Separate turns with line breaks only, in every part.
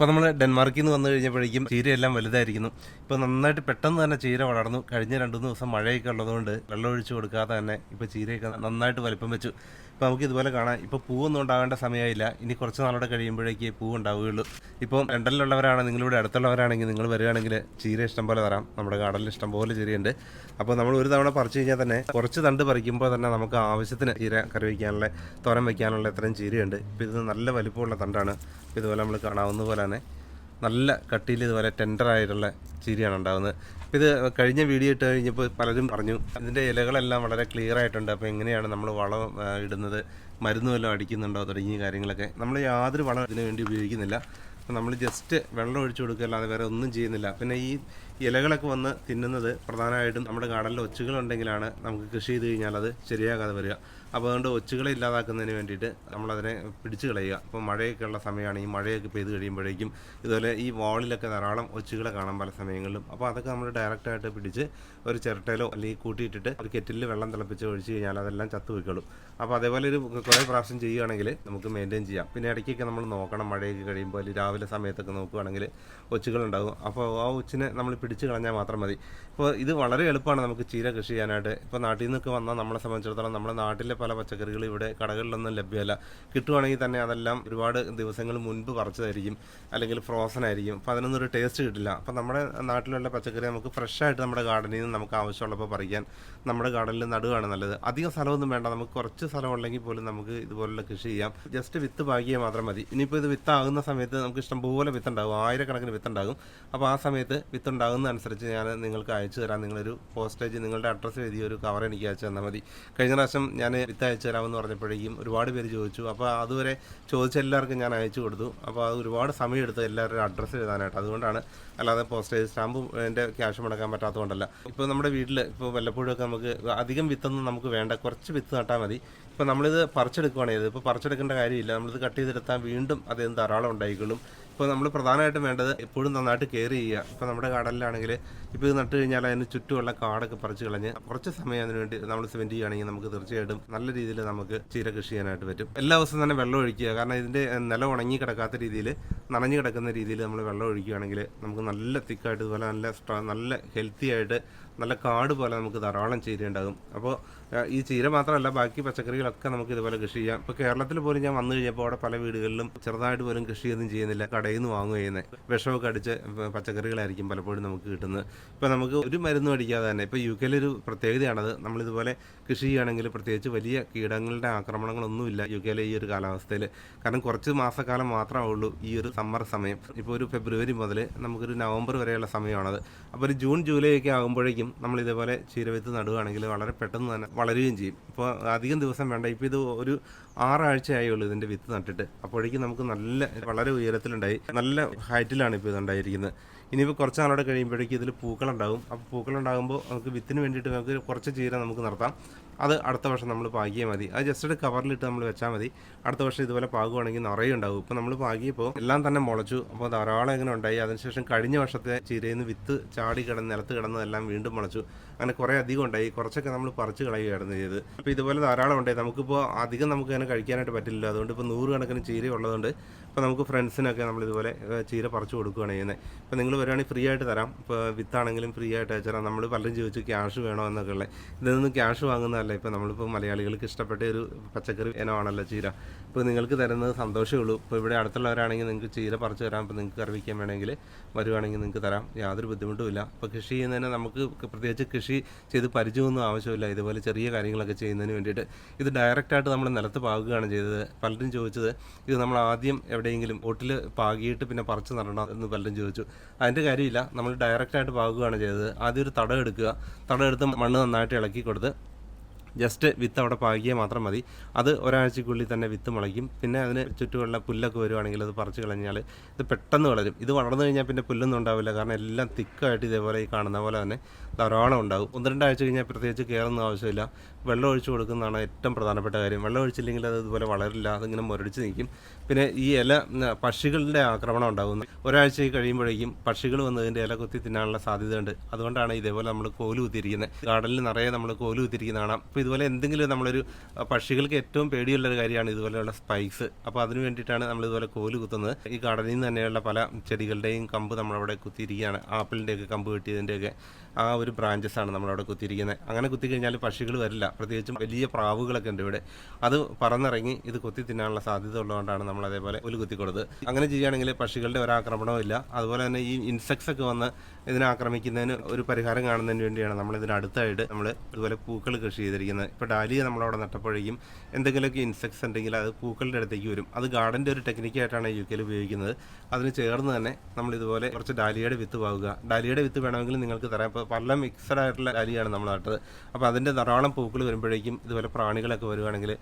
ഇപ്പോൾ നമ്മൾ ഡെൻമാർക്കിൽ നിന്ന് വന്നു കഴിഞ്ഞപ്പോഴേക്കും ചീരയെല്ലാം വലുതായിരിക്കുന്നു. ഇപ്പോൾ നന്നായിട്ട് പെട്ടെന്ന് തന്നെ ചീര വളർന്നു. കഴിഞ്ഞ 2-3 ദിവസം മഴയൊക്കെ ഉള്ളതുകൊണ്ട് വെള്ളമൊഴിച്ച് കൊടുക്കാതെ തന്നെ ഇപ്പോൾ ചീരയൊക്കെ നന്നായിട്ട് വലിപ്പം വെച്ചു. ഇപ്പോൾ നമുക്ക് ഇതുപോലെ കാണാം. ഇപ്പോൾ പൂവൊന്നും ഉണ്ടാകേണ്ട സമയമായില്ല. ഇനി കുറച്ച് നാളോടെ കഴിയുമ്പോഴേക്ക് പൂവ് ഉണ്ടാവുകയുള്ളൂ. ഇപ്പം ലണ്ടനിലുള്ളവരാണ്, നിങ്ങളിവിടെ അടുത്തുള്ളവരാണെങ്കിൽ നിങ്ങൾ വരികയാണെങ്കിൽ ചീര ഇഷ്ടം പോലെ തരാം. നമ്മുടെ ഗാർഡനിൽ ഇഷ്ടം പോലെ ചീരയുണ്ട്. അപ്പോൾ നമ്മൾ ഒരു തവണ പറിച്ചു കഴിഞ്ഞാൽ തന്നെ കുറച്ച് തണ്ട് പറിക്കുമ്പോൾ തന്നെ നമുക്ക് ആവശ്യത്തിന് ചീര കറി വയ്ക്കാനുള്ള, തോരൻ വയ്ക്കാനുള്ള ഇത്രയും ചീരയുണ്ട്. ഇപ്പോൾ ഇത് നല്ല വലിപ്പമുള്ള തണ്ടാണ്. ഇതുപോലെ നമ്മൾ കാണാവുന്ന പോലെ തന്നെ നല്ല കട്ടിയിൽ ഇതുപോലെ ടെൻഡറായിട്ടുള്ള ചീരയാണ് ഉണ്ടാകുന്നത്. അപ്പോൾ ഇത് കഴിഞ്ഞ വീഡിയോ ഇട്ട് കഴിഞ്ഞപ്പോൾ പലരും പറഞ്ഞു ഇതിൻ്റെ ഇലകളെല്ലാം വളരെ ക്ലിയർ ആയിട്ടുണ്ട്. അപ്പോൾ എങ്ങനെയാണ് നമ്മൾ വളം ഇടുന്നത്, മരുന്ന് വല്ലതും അടിക്കുന്നുണ്ടോ തുടങ്ങിയ കാര്യങ്ങളൊക്കെ. നമ്മൾ യാതൊരു വളം ഇതിനു വേണ്ടി ഉപയോഗിക്കുന്നില്ല. അപ്പോൾ നമ്മൾ ജസ്റ്റ് വെള്ളം ഒഴിച്ചു കൊടുക്കുക, അല്ലാതെ വേറെ ഒന്നും ചെയ്യുന്നില്ല. പിന്നെ ഈ ഇലകളൊക്കെ വന്ന് തിന്നുന്നത് പ്രധാനമായിട്ടും നമ്മുടെ ഗാർഡനിൽ ഒച്ചുകളുണ്ടെങ്കിലാണ് നമുക്ക് കൃഷി ചെയ്ത് കഴിഞ്ഞാൽ അത് ശരിയാകാതെ വരിക. അപ്പോൾ അതുകൊണ്ട് ഒച്ചുകളെ ഇല്ലാതാക്കുന്നതിന് വേണ്ടിയിട്ട് നമ്മളതിനെ പിടിച്ചു കളയുക. അപ്പോൾ മഴയൊക്കെ ഉള്ള സമയമാണ്, ഈ മഴയൊക്കെ പെയ്ത് കഴിയുമ്പോഴേക്കും ഇതുപോലെ ഈ വാളിലൊക്കെ ധാരാളം ഒച്ചുകളെ കാണാം പല സമയങ്ങളിലും. അപ്പോൾ അതൊക്കെ നമ്മൾ ഡയറക്റ്റായിട്ട് പിടിച്ച് ഒരു ചിരട്ടയിലോ അല്ലെങ്കിൽ കൂട്ടിയിട്ടിട്ട് ഒരു കെറ്റിലിൽ വെള്ളം തിളപ്പിച്ച് ഒഴിച്ച് കഴിഞ്ഞാൽ അതെല്ലാം ചത്തു വയ്ക്കുള്ളൂ. അപ്പോൾ അതേപോലെ ഒരു കുറേ പ്രാവശ്യം ചെയ്യുകയാണെങ്കിൽ നമുക്ക് മെയിൻറ്റെയിൻ ചെയ്യാം. പിന്നെ ഇടയ്ക്കൊക്കെ നമ്മൾ നോക്കണം, മഴയൊക്കെ കഴിയുമ്പോൾ രാവിലെ സമയത്തൊക്കെ നോക്കുകയാണെങ്കിൽ ഒച്ചുകളുണ്ടാകും. അപ്പോൾ ആ ഒച്ചിനെ നമ്മൾ പിടിച്ച് കളഞ്ഞാൽ മാത്രം മതി. ഇപ്പോൾ ഇത് വളരെ എളുപ്പമാണ് നമുക്ക് ചീര കൃഷി ചെയ്യാനായിട്ട്. ഇപ്പോൾ നാട്ടിൽ നിന്നൊക്കെ വന്നാൽ നമ്മളെ സംബന്ധിച്ചിടത്തോളം നമ്മുടെ നാട്ടിലെ പല പച്ചക്കറികൾ ഇവിടെ കടകളിലൊന്നും ലഭ്യമല്ല. കിട്ടുവാണെങ്കിൽ തന്നെ അതെല്ലാം ഒരുപാട് ദിവസങ്ങൾ മുൻപ് പറിച്ചതായിരിക്കും, അല്ലെങ്കിൽ ഫ്രോസൺ ആയിരിക്കും. അപ്പോൾ അതിനൊന്നും ഒരു ടേസ്റ്റ് കിട്ടില്ല. അപ്പോൾ നമ്മുടെ നാട്ടിലുള്ള പച്ചക്കറി നമുക്ക് ഫ്രഷായിട്ട് നമ്മുടെ ഗാർഡനിൽ നിന്ന് നമുക്ക് ആവശ്യമുള്ളപ്പോൾ പറിക്കാൻ നമ്മുടെ ഗാർഡനിൽ നടുകയാണ് നല്ലത്. അധികം സ്ഥലമൊന്നും വേണ്ട, നമുക്ക് കുറച്ച് സ്ഥലം ഉണ്ടെങ്കിൽ പോലും നമുക്ക് ഇതുപോലുള്ള കൃഷി ചെയ്യാം. ജസ്റ്റ് വിത്ത് പാകിയാൽ മാത്രം മതി. ഇനിയിപ്പോൾ ഇത് വിത്താകുന്ന സമയത്ത് നമുക്ക് ഇഷ്ടംപോലെ വിത്തുണ്ടാകും, ആയിരക്കണക്കിന് വിത്തുണ്ടാകും. അപ്പോൾ ആ സമയത്ത് വിത്തുണ്ടാകുന്നതനുസരിച്ച് ഞാൻ നിങ്ങൾക്ക് അയച്ചു തരാം. നിങ്ങളൊരു പോസ്റ്റേജ്, നിങ്ങളുടെ അഡ്രസ്സ് എഴുതിയ ഒരു കവർ എനിക്ക് അയച്ചു തന്നാൽ മതി. കഴിഞ്ഞ പ്രാവശ്യം ഞാൻ വിത്ത് അയച്ചു തരാമെന്ന് പറഞ്ഞപ്പോഴേക്കും ഒരുപാട് പേര് ചോദിച്ചു. അപ്പോൾ അതുവരെ ചോദിച്ച എല്ലാവർക്കും ഞാൻ അയച്ചു കൊടുത്തു. അപ്പോൾ അത് ഒരുപാട് സമയം എടുത്ത് എല്ലാവരും അഡ്രസ്സ് എഴുതാനായിട്ട്. അതുകൊണ്ടാണ്, അല്ലാതെ പോസ്റ്റേജ് സ്റ്റാമ്പും എൻ്റെ ക്യാഷ് മുടക്കാൻ പറ്റാത്തതുകൊണ്ടല്ല. ഇപ്പോൾ നമ്മുടെ വീട്ടിൽ ഇപ്പോൾ വല്ലപ്പോഴൊക്കെ നമുക്ക് അധികം വിത്തൊന്നും നമുക്ക് വേണ്ട, കുറച്ച് വിത്ത് നട്ടാൽ മതി. ഇപ്പോൾ നമ്മളിത് പറിച്ചെടുക്കുകയാണ് ചെയ്തത്. ഇപ്പോൾ പറിച്ചെടുക്കേണ്ട കാര്യമില്ല, നമ്മളിത് കട്ട് ചെയ്തെടുത്താൽ വീണ്ടും അതിന് ധാരാളം ഉണ്ടായിക്കൊള്ളും. ഇപ്പോൾ നമ്മൾ പ്രധാനമായിട്ടും വേണ്ടത് എപ്പോഴും നന്നായിട്ട് കെയർ ചെയ്യുക. ഇപ്പോൾ നമ്മുടെ ഗാർഡനിലാണെങ്കിൽ ഇപ്പോൾ ഇത് നട്ട് കഴിഞ്ഞാൽ അതിന് ചുറ്റുമുള്ള കാടൊക്കെ പറിച്ച് കളഞ്ഞ് കുറച്ച് സമയം അതിന് വേണ്ടി നമ്മൾ സ്പെൻഡ് ചെയ്യുകയാണെങ്കിൽ നമുക്ക് തീർച്ചയായിട്ടും നല്ല രീതിയിൽ നമുക്ക് ചീര കൃഷി ചെയ്യാനായിട്ട് പറ്റും. എല്ലാ ദിവസവും തന്നെ വെള്ളം ഒഴിക്കുക. കാരണം ഇതിൻ്റെ നിലം ഉണങ്ങി കിടക്കാത്ത രീതിയിൽ, നനഞ്ഞു കിടക്കുന്ന രീതിയിൽ നമ്മൾ വെള്ളം ഒഴിക്കുകയാണെങ്കിൽ നമുക്ക് നല്ല തിക്കായിട്ട് ഇതുപോലെ നല്ല ഹെൽത്തി ആയിട്ട് നല്ല കാട് പോലെ നമുക്ക് ധാരാളം ചീര ഉണ്ടാകും. അപ്പോൾ ഈ ചീര മാത്രമല്ല, ബാക്കി പച്ചക്കറികളൊക്കെ നമുക്ക് ഇതുപോലെ കൃഷി ചെയ്യാം. ഇപ്പോൾ കേരളത്തിൽ പോലും ഞാൻ വന്നു കഴിഞ്ഞപ്പോൾ അവിടെ പല വീടുകളിലും ചെറുതായിട്ട് പോലും കൃഷിയൊന്നും ചെയ്യുന്നില്ല, കടയിൽ നിന്ന് വാങ്ങുക ചെയ്യുന്നത്. വിഷമൊക്കെ അടിച്ച് പച്ചക്കറികളായിരിക്കും പലപ്പോഴും നമുക്ക് കിട്ടുന്നത്. ഇപ്പോൾ നമുക്ക് ഒരു മരുന്നും അടിക്കാതെ തന്നെ, ഇപ്പോൾ UK-യിലൊരു പ്രത്യേകതയാണത്. നമ്മളിതുപോലെ കൃഷി ചെയ്യുകയാണെങ്കിൽ പ്രത്യേകിച്ച് വലിയ കീടങ്ങളുടെ ആക്രമണങ്ങളൊന്നുമില്ല UK-യിലെ ഈ ഒരു കാലാവസ്ഥയിൽ. കാരണം കുറച്ച് മാസക്കാലം മാത്രമേ ഉള്ളൂ ഈ ഒരു സമ്മർ സമയം. ഇപ്പോൾ ഒരു ഫെബ്രുവരി മുതൽ നമുക്കൊരു നവംബർ വരെയുള്ള സമയമാണത്. അപ്പോൾ ഒരു ജൂൺ ജൂലൈ ഒക്കെ ആകുമ്പോഴേക്കും നമ്മൾ ഇതേപോലെ ചീരവിത്ത് നടുകയാണെങ്കിൽ വളരെ പെട്ടെന്ന് തന്നെ വളരുകയും ചെയ്യും. ഇപ്പോൾ അധികം ദിവസം വേണ്ട. ഇപ്പോൾ ഇത് ഒരു 6 ആഴ്ചയായുള്ളൂ ഇതിൻ്റെ വിത്ത് നട്ടിട്ട്. അപ്പോഴേക്കും നമുക്ക് വളരെ ഉയരത്തിലുണ്ടായി, നല്ല ഹൈറ്റിലാണ് ഇപ്പോൾ ഇതുണ്ടായിരിക്കുന്നത്. ഇനിയിപ്പോൾ കുറച്ച് നാളോടെ കഴിയുമ്പോഴേക്കും ഇതിൽ പൂക്കളുണ്ടാകും. അപ്പോൾ പൂക്കളുണ്ടാകുമ്പോൾ നമുക്ക് വിത്തിന് വേണ്ടിയിട്ട് നമുക്ക് കുറച്ച് ചീര നമുക്ക് നിർത്താം. അത് അടുത്ത വർഷം നമ്മൾ പാകിയാൽ മതി. അത് ജസ്റ്റ് ഒരു കവറിലിട്ട് നമ്മൾ വെച്ചാൽ മതി. അടുത്ത വർഷം ഇതുപോലെ പാകുവാണെങ്കിൽ നിറയെ ഉണ്ടാകും. ഇപ്പോൾ നമ്മൾ പാകിയപ്പോൾ എല്ലാം തന്നെ മുളച്ചു. അപ്പോൾ ധാരാളം ഇങ്ങനെ ഉണ്ടായി. അതിനുശേഷം കഴിഞ്ഞ വർഷത്തെ ചീരയിൽ നിന്ന് വിത്ത് ചാടി നിലത്ത് കിടന്നതെല്ലാം വീണ്ടും മുളച്ചു. അങ്ങനെ കുറേ അധികം ഉണ്ടായി. കുറച്ചൊക്കെ നമ്മൾ പറിച്ച് കളയുകയായിരുന്നു ചെയ്ത്. അപ്പോൾ ഇതുപോലെ ധാരാളം ഉണ്ടായി. നമുക്കിപ്പോൾ അധികം നമുക്ക് അങ്ങനെ കഴിക്കാനായിട്ട് പറ്റില്ല. അതുകൊണ്ട് ഇപ്പോൾ 100 കണക്കിന് ചീര ഉള്ളതുകൊണ്ട് ഇപ്പോൾ നമുക്ക് ഫ്രണ്ട്സിനൊക്കെ നമ്മളിതുപോലെ ചീര പറിച്ച് കൊടുക്കുകയാണ് ചെയ്യുന്നത്. ഇപ്പോൾ നിങ്ങൾ വരുവാണെങ്കിൽ ഫ്രീ ആയിട്ട് തരാം. ഇപ്പോൾ വിത്താണെങ്കിലും ഫ്രീ ആയിട്ട് അയച്ചു തരാം. നമ്മൾ പലരും ചോദിച്ചു ക്യാഷ് വേണോ എന്നൊക്കെ ഉള്ളത്. ഇതിൽ നിന്ന് ക്യാഷ് വാങ്ങുന്നതല്ല. ഇപ്പോൾ നമ്മളിപ്പോൾ മലയാളികൾക്ക് ഇഷ്ടപ്പെട്ട ഒരു പച്ചക്കറി ഇനമാണല്ലോ ചീര. ഇപ്പോൾ നിങ്ങൾക്ക് തരുന്നത് സന്തോഷമേ ഉള്ളൂ. ഇപ്പോൾ ഇവിടെ അടുത്തുള്ളവരാണെങ്കിൽ നിങ്ങൾക്ക് ചീര പറിച്ച് തരാം. ഇപ്പോൾ നിങ്ങൾക്ക് കറി വയ്ക്കാൻ വേണമെങ്കിൽ വരുവാണെങ്കിൽ നിങ്ങൾക്ക് തരാം. യാതൊരു ബുദ്ധിമുട്ടുമില്ല. ഇപ്പോൾ കൃഷി ചെയ്യുന്നതിന് നമുക്ക് പ്രത്യേകിച്ച് കൃഷി ചെയ്ത് പരിചയമൊന്നും ആവശ്യമില്ല. ഇതുപോലെ ചെറിയ കാര്യങ്ങളൊക്കെ ചെയ്യുന്നതിന് വേണ്ടിയിട്ട് ഇത് ഡയറക്റ്റായിട്ട് നമ്മൾ നിലത്ത് പാകുകയാണ് ചെയ്തത്. പലരും ചോദിച്ചത് ഇത് നമ്മൾ ആദ്യം എവിടെയെങ്കിലും ഓട്ടിൽ പാകിയിട്ട് പിന്നെ പറിച്ച് നടണം എന്ന് പലരും ചോദിച്ചു. അതിൻ്റെ കാര്യമില്ല, നമ്മൾ ഡയറക്റ്റായിട്ട് പാകുകയാണ് ചെയ്തത്. ആദ്യം ഒരു തടം എടുക്കുക. തടം എടുത്ത് മണ്ണ് നന്നായിട്ട് ഇളക്കി കൊടുത്ത് ജസ്റ്റ് വിത്ത് അവിടെ പാകിയാൽ മാത്രം മതി. അത് ഒരാഴ്ചക്കുള്ളിൽ തന്നെ വിത്ത് മുളയ്ക്കും. പിന്നെ അതിന് ചുറ്റുമുള്ള പുല്ലൊക്കെ വരുവാണെങ്കിൽ അത് പറിച്ച് കളഞ്ഞാൽ ഇത് പെട്ടെന്ന് വളരും. ഇത് വളർന്നു കഴിഞ്ഞാൽ പിന്നെ പുല്ലൊന്നും ഉണ്ടാവില്ല. കാരണം എല്ലാം തിക്കായിട്ട് ഇതേപോലെ ഈ കാണുന്ന പോലെ തന്നെ ധാരാളം ഉണ്ടാകും. 1-2 ആഴ്ച കഴിഞ്ഞാൽ പ്രത്യേകിച്ച് കെയറൊന്നും ആവശ്യമില്ല. വെള്ളം ഒഴിച്ച് കൊടുക്കുന്നതാണ് ഏറ്റവും പ്രധാനപ്പെട്ട കാര്യം. വെള്ളം ഒഴിച്ചില്ലെങ്കിൽ അത് ഇതുപോലെ വളരില്ല, അതിങ്ങനെ മുരടിച്ച് നിൽക്കും. പിന്നെ ഈ ഇല പക്ഷികളുടെ ആക്രമണം ഉണ്ടാകുന്നു. ഒരാഴ്ച കഴിയുമ്പോഴേക്കും പക്ഷികൾ വന്നതിൻ്റെ ഇല കുത്തി തിന്നാനുള്ള സാധ്യതയുണ്ട്. അതുകൊണ്ടാണ് ഇതേപോലെ നമ്മൾ കോല് കുത്തിയിരിക്കുന്നത്. ഗാർഡനിൽ നിറയെ നമ്മൾ കോല് കുത്തിയിരിക്കുന്ന കാണാം. അപ്പോൾ ഇതുപോലെ എന്തെങ്കിലും നമ്മളൊരു പക്ഷികൾക്ക് ഏറ്റവും പേടിയുള്ളൊരു കാര്യമാണ് ഇതുപോലെയുള്ള സ്പൈക്സ്. അപ്പോൾ അതിന് വേണ്ടിയിട്ടാണ് നമ്മളിതുപോലെ കോല് കുത്തുന്നത്. ഈ ഗാർഡനിൽ നിന്ന് തന്നെയുള്ള പല ചെടികളുടെയും കമ്പ് നമ്മളവിടെ കുത്തിയിരിക്കുകയാണ്. ആപ്പിളിൻ്റെയൊക്കെ കമ്പ് കിട്ടിയതിൻ്റെയൊക്കെ ആ ഒരു ബ്രാഞ്ചസ് ആണ് നമ്മളവിടെ കുത്തിയിരിക്കുന്നത്. അങ്ങനെ കുത്തിക്കഴിഞ്ഞാൽ പക്ഷികൾ വരില്ല. പ്രത്യേകിച്ചും വലിയ പ്രാവുകളൊക്കെ ഉണ്ട് ഇവിടെ. അത് പറന്നിറങ്ങി ഇത് കൊത്തി തിന്നാനുള്ള സാധ്യത ഉള്ളതുകൊണ്ടാണ് നമ്മൾ അതേപോലെ ഒരു കുത്തി കൊടുത്തത്. അങ്ങനെ ചെയ്യുകയാണെങ്കിൽ പക്ഷികളുടെ ഒരാക്രമണവും ഇല്ല. അതുപോലെ തന്നെ ഈ ഇൻസെക്ട്സ് ഒക്കെ വന്ന് ഇതിനെ ആക്രമിക്കുന്നതിന് ഒരു പരിഹാരം കാണുന്നതിന് വേണ്ടിയാണ് നമ്മൾ ഇതിനടുത്തായിട്ട് നമ്മൾ ഇതുപോലെ പൂക്കൾ കൃഷി ചെയ്തിരിക്കുന്നത്. ഇപ്പോൾ ഡാലിയ നമ്മളവിടെ നട്ടപ്പോഴേക്കും എന്തെങ്കിലുമൊക്കെ ഇൻസെക്ട്സ് ഉണ്ടെങ്കിൽ അത് പൂക്കളുടെ അടുത്തേക്ക് വരും. അത് ഗാർഡൻ്റെ ഒരു ടെക്നിക്കായിട്ടാണ് UK ഉപയോഗിക്കുന്നത്. അതിന് ചേർന്ന് തന്നെ നമ്മൾ ഇതുപോലെ കുറച്ച് ഡാലിയയുടെ വിത്ത് പാകുക. ഡാലിയയുടെ വിത്ത് വേണമെങ്കിൽ നിങ്ങൾക്ക് തരാം. ഇപ്പോൾ പല മിക്സഡ് ആയിട്ടുള്ള ഡാലിയാണ് നമ്മൾ നട്ടത്. അപ്പോൾ അതിൻ്റെ ധാരാളം പൂക്കൾ വരുമ്പോഴേക്കും ഇതുപോലെ പ്രാണികളൊക്കെ വരുവാണെങ്കിൽ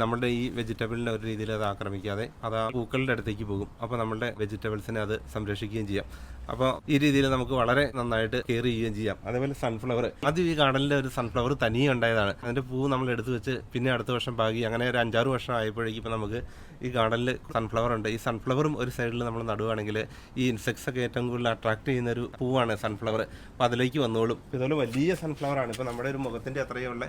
നമ്മുടെ ഈ വെജിറ്റബിളിനെ ഒരു രീതിയിൽ അത് ആക്രമിക്കാതെ അത് ആ പൂക്കളുടെ അടുത്തേക്ക് പോകും. അപ്പോൾ നമ്മുടെ വെജിറ്റബിൾസിനെ അത് സംരക്ഷിക്കുകയും ചെയ്യാം. അപ്പോൾ ഈ രീതിയിൽ നമുക്ക് വളരെ നന്നായിട്ട് കെയർ ചെയ്യുകയും ചെയ്യാം. അതേപോലെ സൺഫ്ലവർ, അത് ഈ ഗാർഡനിലെ ഒരു സൺഫ്ലവർ തനിയെ ഉണ്ടായതാണ്. അതിൻ്റെ പൂ നമ്മൾ എടുത്തു വെച്ച് പിന്നെ അടുത്ത വർഷം പാകി അങ്ങനെ ഒരു 5-6 വർഷം ആയപ്പോഴേക്കും ഇപ്പോൾ നമുക്ക് ഈ ഗാർഡനിൽ സൺഫ്ലവർ ഉണ്ട്. ഈ സൺഫ്ലവറും ഒരു സൈഡിൽ നമ്മൾ നടുവാണെങ്കിൽ ഈ ഇൻസെക്ട്സ് ഒക്കെ ഏറ്റവും കൂടുതൽ അട്രാക്ട് ചെയ്യുന്ന ഒരു പൂവാണ് സൺഫ്ലവർ. അപ്പോൾ അതിലേക്ക് വന്നോളും. ഇതുപോലെ വലിയ സൺഫ്ലവറാണ്. ഇപ്പോൾ നമ്മുടെ ഒരു മുഖത്തിൻ്റെ അത്രയുള്ള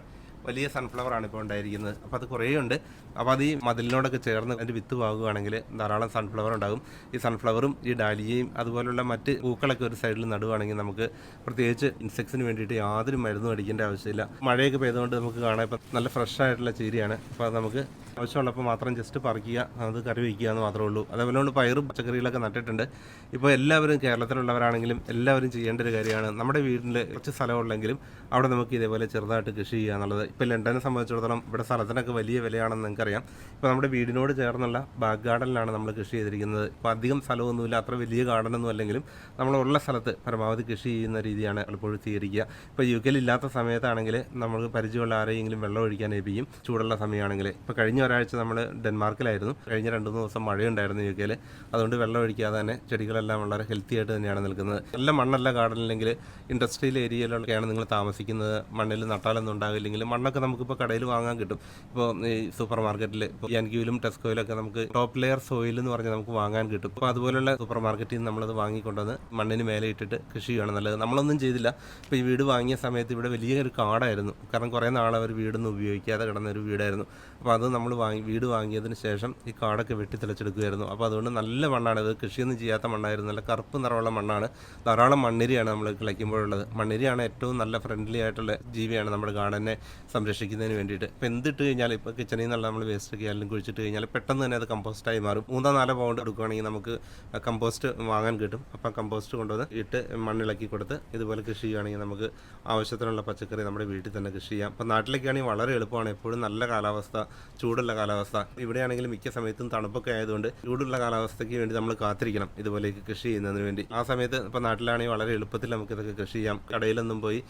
വലിയ സൺഫ്ലവറാണ് ഇപ്പോൾ ഉണ്ടായിരിക്കുന്നത്. അപ്പോൾ അത് കുറേ ഉണ്ട്. അപ്പോൾ അത് ഈ മതിലിനോടൊക്കെ ചേർന്ന് അതിൻ്റെ വിത്ത് പാകുകയാണെങ്കിൽ ധാരാളം സൺഫ്ലവർ ഉണ്ടാകും. ഈ സൺഫ്ലവറും ഈ ഡാലിയയും അതുപോലുള്ള മറ്റ് പൂക്കളൊക്കെ ഒരു സൈഡിൽ നടുവാണെങ്കിൽ നമുക്ക് പ്രത്യേകിച്ച് ഇൻസെക്ട്സിന് വേണ്ടിയിട്ട് യാതൊരു മരുന്നും അടിക്കേണ്ട ആവശ്യമില്ല. മഴയൊക്കെ പെയ്തുകൊണ്ട് നമുക്ക് കാണാം ഇപ്പം നല്ല ഫ്രഷ് ആയിട്ടുള്ള ചീരയാണ്. അപ്പോൾ അത് നമുക്ക് ആവശ്യമുള്ളപ്പോൾ മാത്രം ജസ്റ്റ് പറിക്കുക, അത് കറി വയ്ക്കുക എന്ന് മാത്രമേ ഉള്ളൂ. അതേപോലെ പയറും പച്ചക്കറികളൊക്കെ നട്ടിട്ടുണ്ട്. ഇപ്പോൾ എല്ലാവരും കേരളത്തിലുള്ളവരാണെങ്കിലും എല്ലാവരും ചെയ്യേണ്ട ഒരു കാര്യമാണ്. നമ്മുടെ വീട്ടിൽ കുറച്ച് സ്ഥലമുള്ളെങ്കിലും അവിടെ നമുക്ക് ഇതേപോലെ ചെറുതായിട്ട് കൃഷി ചെയ്യുക എന്നുള്ളത്. ഇപ്പോൾ ലണ്ടനെ സംബന്ധിച്ചിടത്തോളം ഇവിടെ സ്ഥലത്തിനൊക്കെ വലിയ വിലയാണെന്ന് നിങ്ങൾക്കറിയാം. ഇപ്പോൾ നമ്മുടെ വീടിനോട് ചേർന്നുള്ള ബാക്ക് ഗാർഡനിലാണ് നമ്മൾ കൃഷി ചെയ്തിരിക്കുന്നത്. ഇപ്പോൾ അധികം സ്ഥലമൊന്നുമില്ല, അത്ര വലിയ ഗാർഡനൊന്നും അല്ലെങ്കിലും നമ്മളുള്ള സ്ഥലത്ത് പരമാവധി കൃഷി ചെയ്യുന്ന രീതിയാണ് പലപ്പോഴും സ്വീകരിക്കുക. ഇപ്പോൾ UK ഇല്ലാത്ത സമയത്താണെങ്കിൽ നമുക്ക് പരിചയമുള്ള ആരെയെങ്കിലും വെള്ളം ഒഴിക്കാൻ ഏൽപ്പിക്കും. ചൂടുള്ള സമയമാണെങ്കിൽ ഇപ്പോൾ കഴിഞ്ഞ ഒരാഴ്ച നമ്മൾ ഡെൻമാർക്കിലായിരുന്നു. കഴിഞ്ഞ 2-3 ദിവസം മഴയുണ്ടായിരുന്നു UK. അതുകൊണ്ട് വെള്ളം ഒഴിക്കാതെ തന്നെ ചെടികളെല്ലാം വളരെ ഹെൽത്തി ആയിട്ട് തന്നെയാണ് നിൽക്കുന്നത്. നല്ല മണ്ണല്ല ഗാർഡനിലെങ്കിൽ ഇൻഡസ്ട്രിയൽ ഏരിയയിലൊക്കെയാണ് നിങ്ങൾ താമസിക്കുന്നത്, മണ്ണിൽ നട്ടാലൊന്നും ഉണ്ടാകില്ലെങ്കിൽ മണ്ണൊക്കെ നമുക്കിപ്പോൾ കടയിൽ വാങ്ങാൻ കിട്ടും. ഇപ്പോൾ ഈ സൂപ്പർ മാർക്കറ്റിൽ ഇപ്പോൾ യാൻക്യൂലും ടെസ്കോയിലൊക്കെ നമുക്ക് ടോപ്പ് ലെയർ സോയിൽ എന്ന് പറഞ്ഞാൽ നമുക്ക് വാങ്ങാൻ കിട്ടും. അപ്പോൾ അതുപോലുള്ള സൂപ്പർ മാർക്കറ്റിൽ നിന്ന് നമ്മളത് വാങ്ങിക്കൊണ്ടുവന്ന് മണ്ണിന് മേലെ ഇട്ടിട്ട് കൃഷി ചെയ്യണം നല്ലത്. നമ്മളൊന്നും ചെയ്തില്ല. ഇപ്പോൾ ഈ വീട് വാങ്ങിയ സമയത്ത് ഇവിടെ വലിയൊരു കാടായിരുന്നു. കാരണം കുറേ നാളെ ഒരു വീടൊന്നും ഉപയോഗിക്കാതെ കിടന്നൊരു വീടായിരുന്നു. അപ്പോൾ അത് നമ്മൾ വീട് വാങ്ങിയതിന് ശേഷം ഈ കാടൊക്കെ വെട്ടി തെളിച്ചെടുക്കുമായിരുന്നു. അപ്പോൾ അതുകൊണ്ട് നല്ല മണ്ണാണ് ഇത്. കൃഷിയൊന്നും ചെയ്യാത്ത മണ്ണായിരുന്നു. നല്ല കറുപ്പ് നിറമുള്ള മണ്ണാണ്. ധാരാളം മണ്ണിരയാണ് നമ്മൾ കിളയ്ക്കുമ്പോഴുള്ളത്. മണ്ണിരയാണ് ഏറ്റവും നല്ല ഫ്രണ്ട്ലി ആയിട്ടുള്ള ജീവിയാണ് നമ്മുടെ ഗാർഡനെ സംരക്ഷിക്കുന്നതിന് വേണ്ടിയിട്ട്. ഇപ്പോൾ എന്തിട്ട് കഴിഞ്ഞാൽ ഇപ്പോൾ കിച്ചണിൽ നിന്നുള്ള നമ്മൾ വേസ്റ്റ് ഒക്കെ ആയാലും കുഴിച്ചിട്ട് കഴിഞ്ഞാൽ പെട്ടെന്ന് തന്നെ അത് കമ്പോസ്റ്റായി മാറും. 3-4 പൗണ്ട് എടുക്കുകയാണെങ്കിൽ നമുക്ക് കമ്പോസ്റ്റ് വാങ്ങാൻ കിട്ടും. അപ്പം കമ്പോസ്റ്റ് കൊണ്ടുവന്ന് ഇട്ട് മണ്ണിളക്കി കൊടുത്ത് ഇതുപോലെ കൃഷി ചെയ്യുകയാണെങ്കിൽ നമുക്ക് ആവശ്യത്തിനുള്ള പച്ചക്കറി നമ്മുടെ വീട്ടിൽ തന്നെ കൃഷി ചെയ്യാം. അപ്പോൾ നാട്ടിലേക്കാണെങ്കിൽ വളരെ എളുപ്പമാണ്. എപ്പോഴും നല്ല കാലാവസ്ഥ, ചൂടുള്ള കാലാവസ്ഥ. ഇവിടെയാണെങ്കിൽ മിക്ക സമയത്തും തണുപ്പൊക്കെ ആയതുകൊണ്ട് ചൂടുള്ള കാലാവസ്ഥയ്ക്ക് വേണ്ടി നമ്മൾ കാത്തിരിക്കണം ഇതുപോലേക്ക് കൃഷി ചെയ്യുന്നതിന് വേണ്ടി. ആ സമയത്ത് ഇപ്പോൾ നാട്ടിലാണെങ്കിൽ വളരെ എളുപ്പത്തിൽ നമുക്ക് ഇതൊക്കെ കൃഷി ചെയ്യാം. കടയിലൊന്നും പോയി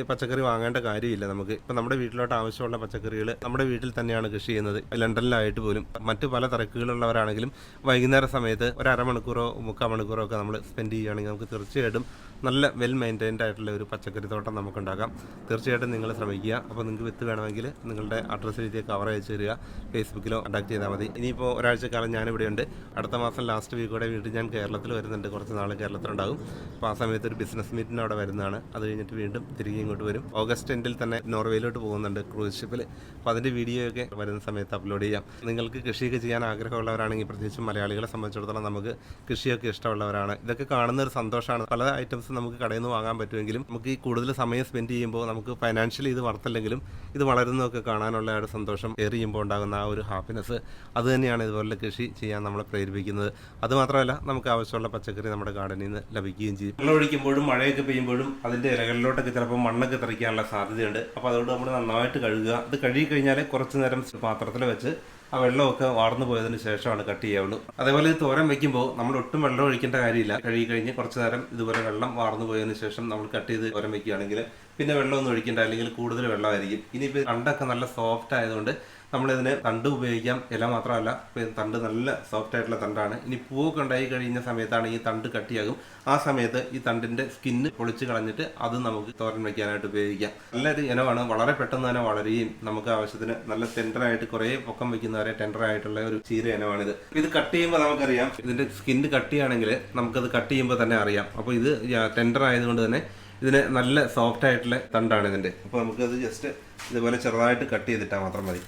പച്ചക്കറി വാങ്ങേണ്ട കാര്യമില്ല. നമുക്ക് ഇപ്പോൾ നമ്മുടെ വീട്ടിലോട്ട് ആവശ്യമുള്ള പച്ചക്കറികൾ നമ്മുടെ വീട്ടിൽ തന്നെയാണ് കൃഷി ചെയ്യുന്നത്. ലണ്ടനിലായിട്ട് പോലും മറ്റു പല തിരക്കുകളുള്ളവരാണെങ്കിലും വൈകുന്നേര സമയത്ത് ഒരു അരമണിക്കൂറോ 3/4 മണിക്കൂറോ ഒക്കെ നമ്മൾ സ്പെൻഡ് ചെയ്യുകയാണെങ്കിൽ നമുക്ക് തീർച്ചയായിട്ടും നല്ല വെൽ മെയിൻറ്റൈൻഡ് ആയിട്ടുള്ള ഒരു പച്ചക്കറി തോട്ടം നമുക്കുണ്ടാക്കാം. തീർച്ചയായിട്ടും നിങ്ങൾ ശ്രമിക്കുക. അപ്പോൾ നിങ്ങൾക്ക് വിത്ത് വേണമെങ്കിൽ നിങ്ങളുടെ അഡ്രസ്സ് എഴുതിയ കവർ അയച്ചു തരിക. ഫേസ്ബുക്കിലോ കോൺടാക്ട് ചെയ്താൽ മതി. ഇനിയിപ്പോൾ ഒരാഴ്ചക്കാലം ഞാനിവിടെ ഉണ്ട്. അടുത്ത മാസം ലാസ്റ്റ് വീക്കോടെ വീണ്ടും ഞാൻ കേരളത്തിൽ വരുന്നുണ്ട്. കുറച്ച് നാൾ കേരളത്തിലുണ്ടാകും. അപ്പോൾ ആ സമയത്ത് ഒരു ബിസിനസ് മീറ്റിന് അവിടെ വരുന്നതാണ്. അത് കഴിഞ്ഞിട്ട് വീണ്ടും തിരികെ ഇങ്ങോട്ട് വരും. ഓഗസ്റ്റ് എൻഡിൽ തന്നെ നോർവേയിലോട്ട് പോകുന്നുണ്ട് ക്രൂസ് ഷിപ്പിൽ. അപ്പോൾ അതിൻ്റെ വീഡിയോ ഒക്കെ വരുന്ന സമയത്ത് അപ്ലോഡ് ചെയ്യാം. നിങ്ങൾക്ക് കൃഷിയൊക്കെ ചെയ്യാൻ ആഗ്രഹമുള്ളവരാണെങ്കിൽ പ്രത്യേകിച്ചും മലയാളികളെ സംബന്ധിച്ചിടത്തോളം നമുക്ക് കൃഷിയൊക്കെ ഇഷ്ടമുള്ളവരാണ്. ഇതൊക്കെ കാണുന്ന ഒരു സന്തോഷമാണ്. പല ഐറ്റംസ് നമുക്ക് കടയിൽ നിന്ന് വാങ്ങാൻ പറ്റുമെങ്കിലും നമുക്ക് ഈ കൂടുതൽ സമയം സ്പെൻഡ് ചെയ്യുമ്പോൾ നമുക്ക് ഫൈനാൻഷ്യലി ഇത് വർത്തല്ലെങ്കിലും ഇത് വളരുന്നതൊക്കെ കാണാനുള്ള ഒരു സന്തോഷം ഷെയർ ചെയ്യുമ്പോൾ ഉണ്ടാകുന്ന ആ ഒരു ഹാപ്പിനെസ് അത് തന്നെയാണ് ഇതുപോലെ കൃഷി ചെയ്യാൻ നമ്മളെ പ്രേരിപ്പിക്കുന്നത്. അതുമാത്രമല്ല നമുക്ക് ആവശ്യമുള്ള പച്ചക്കറി നമ്മുടെ ഗാർഡനിൽ നിന്ന് ലഭിക്കുകയും ചെയ്യും. വെള്ളം ഒഴിക്കുമ്പോഴും മഴയൊക്കെ പെയ്യുമ്പോഴും അതിൻ്റെ ഇലകളിലോട്ടൊക്കെ ചിലപ്പോൾ മണ്ണൊക്കെ തെറിക്കാനുള്ള സാധ്യതയുണ്ട്. അപ്പോൾ അതുകൊണ്ട് നമ്മൾ നന്നായിട്ട് കഴുകുക. അത് കഴുകി കഴിഞ്ഞാൽ കുറച്ച് നേരം പാത്രത്തിൽ വെച്ച് ആ വെള്ളമൊക്കെ വാർന്നു പോയതിന് ശേഷമാണ് കട്ട് ചെയ്യാവുള്ളൂ. അതേപോലെ ഇത് തോരൻ വെക്കുമ്പോൾ നമ്മൾ ഒട്ടും വെള്ളം ഒഴിക്കേണ്ട കാര്യമില്ല. കഴുകി കഴിഞ്ഞ് കുറച്ച് നേരം ഇതുപോലെ വെള്ളം വാർന്നു പോയതിന് ശേഷം നമ്മൾ കട്ട് ചെയ്ത് തോരൻ വെക്കുകയാണെങ്കിൽ പിന്നെ വെള്ളമൊന്നും ഒഴിക്കേണ്ട, അല്ലെങ്കിൽ കൂടുതൽ വെള്ളമായിരിക്കും. ഇനിയിപ്പോൾ തണ്ടൊക്കെ നല്ല സോഫ്റ്റ് ആയതുകൊണ്ട് നമ്മളിതിന് തണ്ട് ഉപയോഗിക്കാം. ഇല മാത്രമല്ല, തണ്ട് നല്ല സോഫ്റ്റ് ആയിട്ടുള്ള തണ്ടാണ്. ഇനി പൂവൊക്കെ ഉണ്ടായി കഴിയുന്ന സമയത്താണ് ഈ തണ്ട് കട്ടിയാകും. ആ സമയത്ത് ഈ തണ്ടിൻ്റെ സ്കിന്ന് പൊളിച്ച് കളഞ്ഞിട്ട് അത് നമുക്ക് തോരൻ വയ്ക്കാനായിട്ട് ഉപയോഗിക്കാം. നല്ലൊരു ഇനമാണ്. വളരെ പെട്ടെന്ന് തന്നെ വളരുകയും നമുക്ക് ആവശ്യത്തിന് നല്ല ടെൻഡറായിട്ട് കുറേ പൊക്കം വയ്ക്കുന്നവരെ ടെൻഡറായിട്ടുള്ള ഒരു ചീര ഇനമാണിത്. ഇത് കട്ട് ചെയ്യുമ്പോൾ നമുക്കറിയാം, ഇതിൻ്റെ സ്കിന്ന് കട്ടിയാണെങ്കിൽ നമുക്കത് കട്ട് ചെയ്യുമ്പോൾ തന്നെ അറിയാം. അപ്പോൾ ഇത് ടെൻഡർ ആയതുകൊണ്ട് തന്നെ ഇതിന് നല്ല സോഫ്റ്റ് ആയിട്ടുള്ള തണ്ടാണ് ഇതിൻ്റെ. അപ്പോൾ നമുക്കത് ജസ്റ്റ് ഇതുപോലെ ചെറുതായിട്ട് കട്ട് ചെയ്തിട്ടാൽ മാത്രം മതി.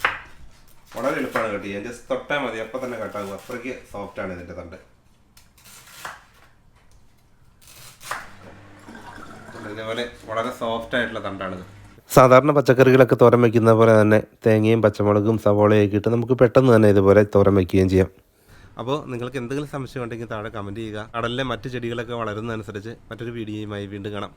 വളരെ എളുപ്പമാണ് കട്ട് ചെയ്യാൻ. ജസ്റ്റ് തൊട്ടാൽ മതി, അപ്പോൾ തന്നെ കട്ടാകും. അത്രയ്ക്ക് സോഫ്റ്റാണ് ഇതിൻ്റെ തണ്ട്. ഇതേപോലെ വളരെ സോഫ്റ്റ് ആയിട്ടുള്ള തണ്ടാണിത്. സാധാരണ പച്ചക്കറികളൊക്കെ തോരൻ വയ്ക്കുന്ന പോലെ തന്നെ തേങ്ങയും പച്ചമുളകും സവോളയൊക്കെ ഇട്ട് നമുക്ക് പെട്ടെന്ന് തന്നെ ഇതുപോലെ തോരൻ വയ്ക്കുകയും ചെയ്യാം. അപ്പോൾ നിങ്ങൾക്ക് എന്തെങ്കിലും സംശയം ഉണ്ടെങ്കിൽ താഴെ കമൻറ്റ് ചെയ്യുക. കടലിലെ മറ്റ് ചെടികളൊക്കെ വളരുന്നതനുസരിച്ച് മറ്റൊരു വീഡിയോയുമായി വീണ്ടും കാണാം.